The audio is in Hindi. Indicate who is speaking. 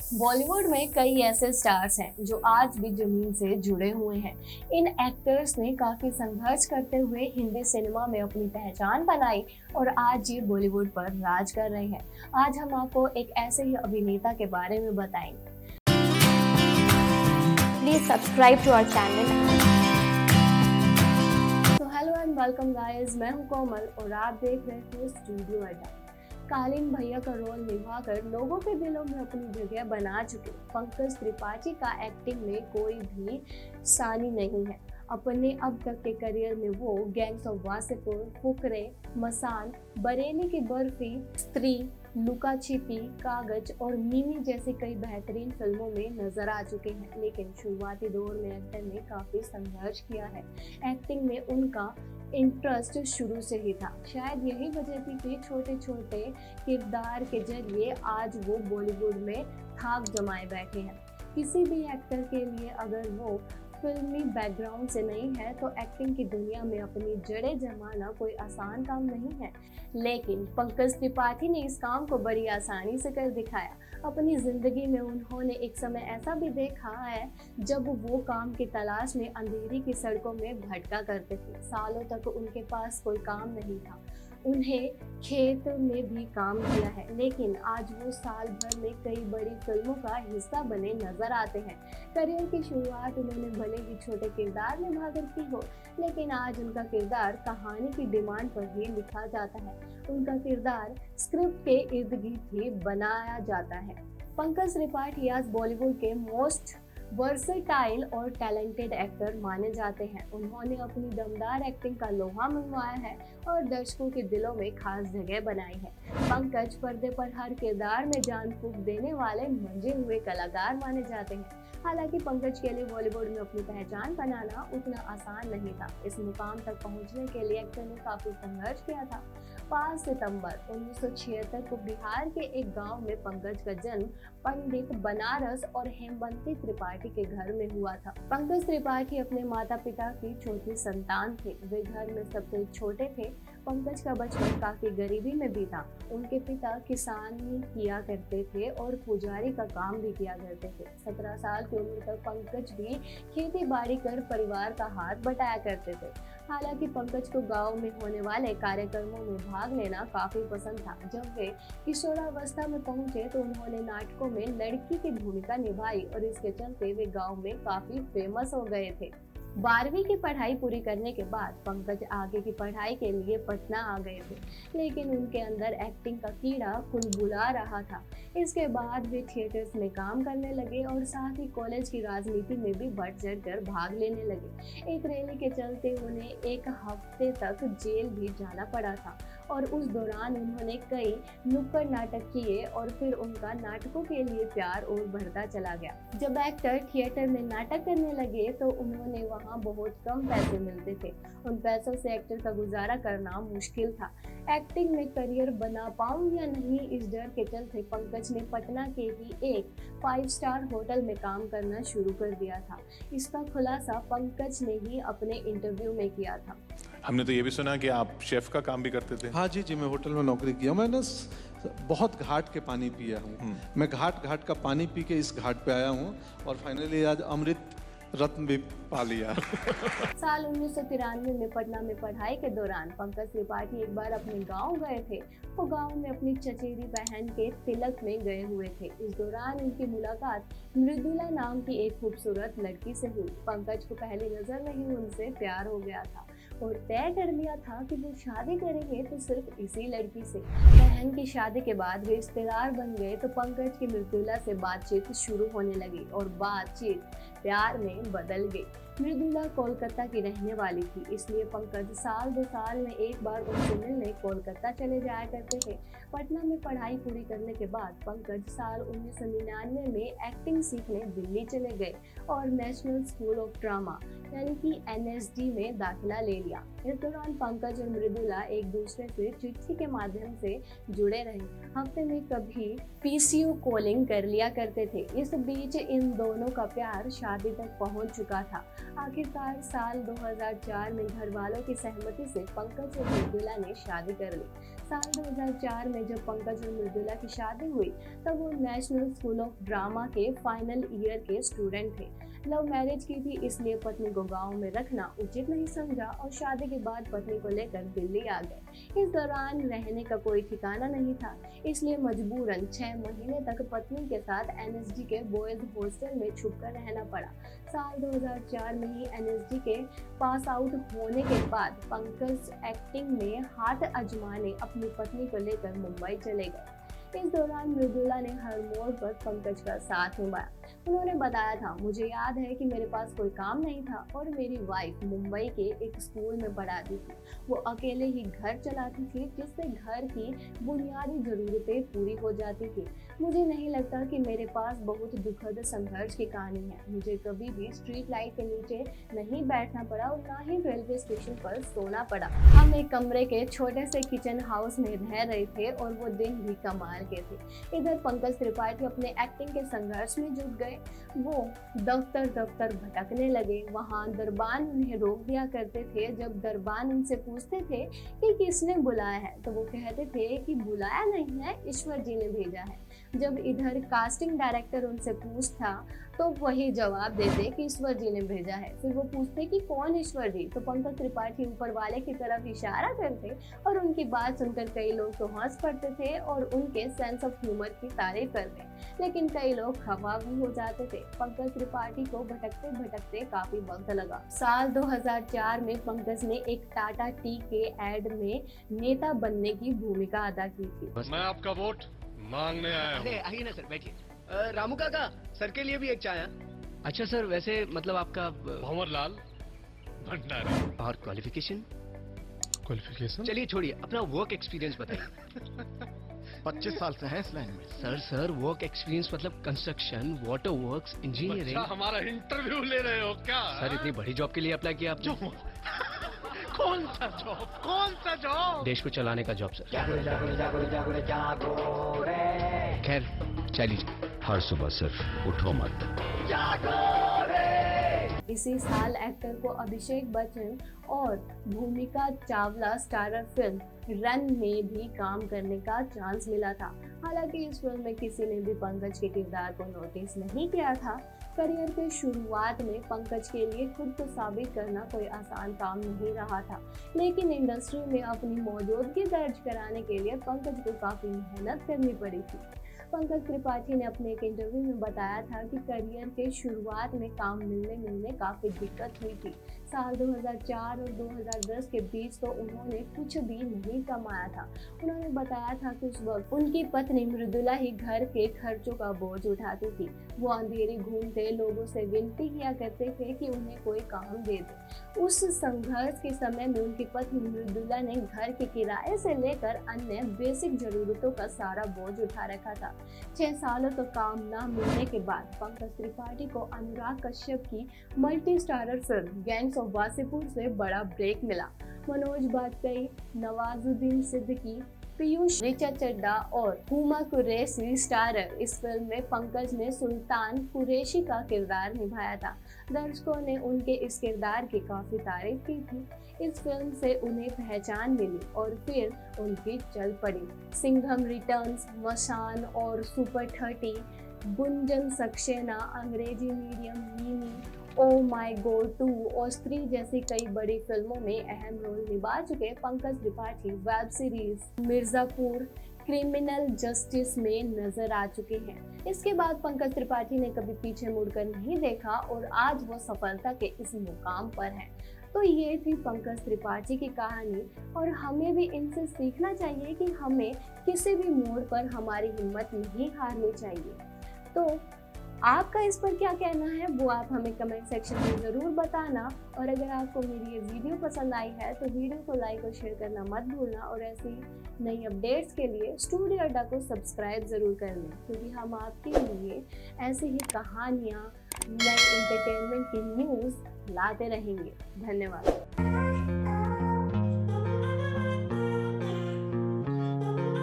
Speaker 1: बॉलीवुड में कई ऐसे स्टार्स हैं जो आज भी जमीन से जुड़े हुए हैं। इन एक्टर्स ने काफी संघर्ष करते हुए हिंदी सिनेमा में अपनी पहचान बनाई और आज ये बॉलीवुड पर राज कर रहे हैं। आज हम आपको एक ऐसे ही अभिनेता के बारे में बताएंगे। Please subscribe to our channel. तो हेलो एंड वेलकम गाइस, मैं हूं कोमल और आप देख रहे हैं स्टूडियो अड्डा। कालीन भैया का रोल निभाकर लोगों के दिलों में अपनी जगह बना चुके पंकज त्रिपाठी का एक्टिंग में कोई भी सानी नहीं है। अपने अब तक के करियर में वो गैंग्स ऑफ वासेपुर, फुकरे, मसान, बरेली की बर्फी, स्त्री, लुका छिपी, कागज और मिमी जैसी कई बेहतरीन फिल्मों में नजर आ चुके हैं। लेकिन शुरुआती दौर में एक्टर ने काफी संघर्ष किया है। एक्टिंग में उनका इंटरेस्ट शुरू से ही था। शायद यही वजह थी कि छोटे छोटे किरदार के जरिए आज वो बॉलीवुड में धाक जमाए बैठे हैं। किसी भी एक्टर के लिए अगर वो फिल्मी बैकग्राउंड से नहीं है तो एक्टिंग की दुनिया में अपनी जड़ें जमाना कोई आसान काम नहीं है। लेकिन पंकज त्रिपाठी ने इस काम को बड़ी आसानी से कर दिखाया। अपनी जिंदगी में उन्होंने एक समय ऐसा भी देखा है जब वो काम की तलाश में अंधेरी की सड़कों में भटका करते थे। सालों तक उनके पास कोई काम नहीं था। उन्हें खेत में भी काम किया है, लेकिन आज वो साल भर में कई बड़ी फिल्मों का हिस्सा बने नजर आते हैं। करियर की शुरुआत उन्होंने भले ही छोटे किरदार निभाकर की हो, लेकिन आज उनका किरदार कहानी की डिमांड पर ही लिखा जाता है। उनका किरदार स्क्रिप्ट के इर्द गिर्द ही बनाया जाता है। पंकज त्रिपाठी आज बॉलीवुड के मोस्ट वर्सेटाइल और टैलेंटेड एक्टर माने जाते हैं। उन्होंने अपनी दमदार एक्टिंग का लोहा मनवाया है और दर्शकों के दिलों में खास जगह बनाई है। पंकज पर्दे पर हर किरदार में जान फूंक देने वाले मंजे हुए कलाकार माने जाते हैं। हालांकि पंकज के लिए बॉलीवुड में अपनी पहचान बनाना उतना आसान नहीं था। इस मुकाम तक पहुंचने के लिए एक्टर ने काफी संघर्ष किया था। 5 सितंबर 1976 को बिहार के एक गांव में पंकज का जन्म पंडित बनारस और हेमवंती त्रिपाठी के घर में हुआ था। पंकज त्रिपाठी अपने माता पिता की चौथी संतान थे। वे घर में सबसे छोटे थे। पंकज का बचपन काफी गरीबी में बीता। उनके पिता किसानी किया करते थे और पुजारी का काम भी किया करते थे। 17 साल की उम्र तक पंकज भी खेती बाड़ी कर परिवार का हाथ बटाया करते थे। हालांकि पंकज को गांव में होने वाले कार्यक्रमों में भाग लेना काफी पसंद था। जब वे किशोरावस्था में पहुंचे तो उन्होंने नाटकों में लड़की की भूमिका निभाई और इसके चलते वे गांव में काफी फेमस हो गए थे। 12वीं की पढ़ाई पूरी करने के बाद पंकज आगे की पढ़ाई के लिए पटना आ गए थे, लेकिन उनके अंदर एक्टिंग का कीड़ा कुलबुला रहा था। इसके बाद वे थिएटर्स में काम करने लगे और साथ ही कॉलेज की राजनीति में भी बढ़ चढ़ कर भाग लेने लगे। एक रैली के चलते उन्हें एक हफ्ते तक जेल भी जाना पड़ा था और उस दौरान उन्होंने कई नुक्कड़ नाटक किए और फिर उनका नाटकों के लिए प्यार और बढ़ता चला गया। जब एक्टर थिएटर में नाटक करने लगे तो उन्होंने वहां बहुत कम पैसे मिलते थे। उन पैसों से एक्टर का गुजारा करना मुश्किल था। एक्टिंग में करियर बना पाऊं या नहीं, इस डर के चलते पंकज ने पटना के ही एक 5 स्टार होटल में काम करना शुरू कर दिया था। इसका खुलासा पंकज ने ही अपने इंटरव्यू में किया था।
Speaker 2: हमने तो ये भी सुना कि आप शेफ का काम भी करते थे।
Speaker 3: हाँ जी, मैं होटल में नौकरी किया। मैंने बहुत घाट के पानी पिया हूँ। मैं घाट का पानी पी के इस घाट पे आया हूँ और फाइनली आज अमृत रत्न भी पा लिया।
Speaker 1: साल 1993 में पटना में पढ़ाई के दौरान पंकज त्रिपाठी एक बार अपने गांव गए थे। वो गांव में अपनी चचेरी बहन के तिलक में गए हुए थे। इस दौरान उनकी मुलाकात मृदुला नाम की एक खूबसूरत लड़की से हुई। पंकज को पहली नजर में ही उनसे प्यार हो गया था और तय कर लिया था कि वो शादी करेंगे तो सिर्फ इसी लड़की से। बहन की शादी के बाद वे रिश्तेदार बन गए तो पंकज की मृदुला से बातचीत शुरू होने लगी और बातचीत प्यार में बदल गई। मृदुला कोलकाता की रहने वाली थी, इसलिए पंकज साल 2 साल में एक बार उनसे मिलने कोलकाता चले जाया करते थे। पटना में पढ़ाई पूरी करने के बाद पंकज साल 1999 में एक्टिंग सीखने दिल्ली चले गए और नेशनल स्कूल ऑफ ड्रामा यानी कि NSD में दाखिला ले लिया। इस दौरान पंकज और मृदुला एक दूसरे से चिट्ठी के माध्यम से जुड़े रहे। हफ्ते में कभी PCO कॉलिंग कर लिया करते थे। इस बीच इन दोनों का प्यार शादी तक पहुंच चुका था। आखिरकार साल 2004 में घर वालों की सहमति से पंकज और मृदुला ने शादी कर ली। साल 2004 में जब पंकज और मृदुला की शादी हुई तब वो नेशनल स्कूल ऑफ ड्रामा के फाइनल ईयर के स्टूडेंट थे। लव मैरिज की थी, इसलिए पत्नी को गांव में रखना उचित नहीं समझा और शादी के बाद पत्नी को लेकर दिल्ली आ गए। इस दौरान रहने का कोई ठिकाना नहीं था, इसलिए मजबूरन 6 महीने तक पत्नी के साथ एनएसडी के बॉयज हॉस्टल में छुपकर रहना पड़ा। साल 2004 में ही एनएसडी के पास आउट होने के बाद पंकज एक्टिंग में हाथ आजमाने अपनी पत्नी को लेकर मुंबई चले गए। इस दौरान मृदुला ने हर मोड़ पर पंकज का साथ निभाया। उन्होंने बताया था, मुझे याद है कि मेरे पास कोई काम नहीं था और मेरी वाइफ मुंबई के एक स्कूल में पढ़ाती थी। वो अकेले ही घर चलाती थी, जिससे घर की बुनियादी जरूरतें पूरी हो जाती थी। मुझे नहीं लगता कि मेरे पास बहुत दुखद संघर्ष की कहानी है। मुझे कभी भी स्ट्रीट लाइट के नीचे नहीं बैठना पड़ा और ना ही रेलवे स्टेशन पर सोना पड़ा। हम एक कमरे के छोटे से किचन हाउस में रह रहे थे और वो दिन भी कमाल के थे। इधर पंकज त्रिपाठी अपने एक्टिंग के संघर्ष में जुट गए। वो दफ्तर भटकने लगे। वहाँ दरबान उन्हें रोक दिया करते थे। जब दरबान उनसे पूछते थे कि किसने बुलाया है तो वो कहते थे कि बुलाया नहीं है, ईश्वर जी ने भेजा है। जब इधर कास्टिंग डायरेक्टर उनसे पूछता तो वही जवाब देते कि ईश्वर जी ने भेजा है। फिर वो पूछते कि कौन ईश्वर जी, तो पंकज त्रिपाठी ऊपर वाले की तरफ इशारा करते और उनकी बात सुनकर कई लोग तो हंस पड़ते थे और उनके सेंस ऑफ ह्यूमर की तारीफ करते, लेकिन कई लोग खफा भी हो जाते थे। पंकज त्रिपाठी को भटकते भटकते काफी वक्त लगा। साल 2004 में पंकज ने एक टाटा टी के एड में नेता बनने की भूमिका अदा की थी।
Speaker 4: मैं आपका वोट मांगने आया हूँ।
Speaker 5: अरे आइए ना सर, बैठिए। रामू काका, सर के लिए भी एक चाय। अच्छा सर, वैसे मतलब आपका
Speaker 4: भंवरलाल भंडारी।
Speaker 5: और क्वालिफिकेशन?
Speaker 4: क्वालिफिकेशन?
Speaker 5: चलिए छोड़िए, अपना वर्क एक्सपीरियंस बताइए।
Speaker 6: 25 साल से हैं इस लाइन में।
Speaker 5: सर वर्क एक्सपीरियंस मतलब कंस्ट्रक्शन, वाटर वर्क्स, इंजीनियरिंग।
Speaker 4: अच्छा, हमारा इंटरव्यू ले रहे हो क्या?
Speaker 5: सर इतनी बड़ी जॉब के लिए अप्लाई किया आपने?
Speaker 4: कौन सा जॉब?
Speaker 5: देश को चलाने का जॉब सर। खैर चलिए।
Speaker 6: हर सुबह सिर्फ उठो मत।
Speaker 1: इसी साल एक्टर को अभिषेक बच्चन और भूमिका चावला स्टारर फिल्म रन में भी काम करने का चांस मिला था। हालांकि इस फिल्म में किसी ने भी पंकज के किरदार को नोटिस नहीं किया था। करियर के शुरुआत में पंकज के लिए खुद को साबित करना कोई आसान काम नहीं रहा था, लेकिन इंडस्ट्री में अपनी मौजूदगी दर्ज कराने के लिए पंकज को काफ़ी मेहनत करनी पड़ी थी। पंकज त्रिपाठी ने अपने एक इंटरव्यू में बताया था कि करियर के शुरुआत में काम मिलने काफ़ी दिक्कत हुई थी। साल 2004 और 2010 के बीच तो उन्होंने कुछ भी नहीं कमाया था। उन्होंने बताया था कि उस वक्त उनकी पत्नी मृदुला ही घर के खर्चों का बोझ उठाती थी। वो अंधेरी घूमते लोगों से विनती किया करते थे कि उन्हें कोई काम दे दे। उस संघर्ष के समय में उनकी पत्नी मृदुला ने घर के किराए से लेकर अन्य बेसिक जरूरतों का सारा बोझ उठा रखा था। 6 सालों तक काम न मिलने के बाद पंकज त्रिपाठी को अनुराग कश्यप की multi starrer film gangs of Wasseypur से बड़ा ब्रेक मिला। मनोज बाजपेयी, नवाजुद्दीन सिद्दीकी, पीयूष, रिचा चड्डा और हुमा कुरैशी स्टारर। इस फिल्म में पंकज ने सुल्तान कुरैशी का किरदार निभाया था। दर्शकों ने उनके इस किरदार की काफी तारीफ की थी। इस फिल्म से उन्हें पहचान मिली और फिर उनकी चल पड़ी। सिंघम रिटर्न्स, मशान और सुपर 30, गुंजन सक्सेना, अंग्रेजी मीडियम, मिमी, ओ माई गॉड 2 और स्त्री जैसी कई बड़ी फिल्मों में अहम रोल निभा चुके Pankaj Tripathi web series Mirzapur, criminal justice में नजर आ चुके हैं। इसके बाद पंकज त्रिपाठी ने कभी पीछे मुड़कर नहीं देखा और आज वो सफलता के इस मुकाम पर हैं। तो ये थी पंकज त्रिपाठी की कहानी और हमें भी इनसे सीखना चाहिए कि हमें किसी भी मोड़ पर हमारी हिम्मत नहीं हारनी चाहिए। तो आपका इस पर क्या कहना है वो आप हमें कमेंट सेक्शन में ज़रूर बताना। और अगर आपको मेरी ये वीडियो पसंद आई है तो वीडियो को लाइक और शेयर करना मत भूलना और ऐसी नई अपडेट्स के लिए स्टूडियो अड्डा को सब्सक्राइब ज़रूर कर लें, क्योंकि हम आपके लिए ऐसी ही कहानियाँ, नई एंटरटेनमेंट की न्यूज़ लाते रहेंगे। धन्यवाद।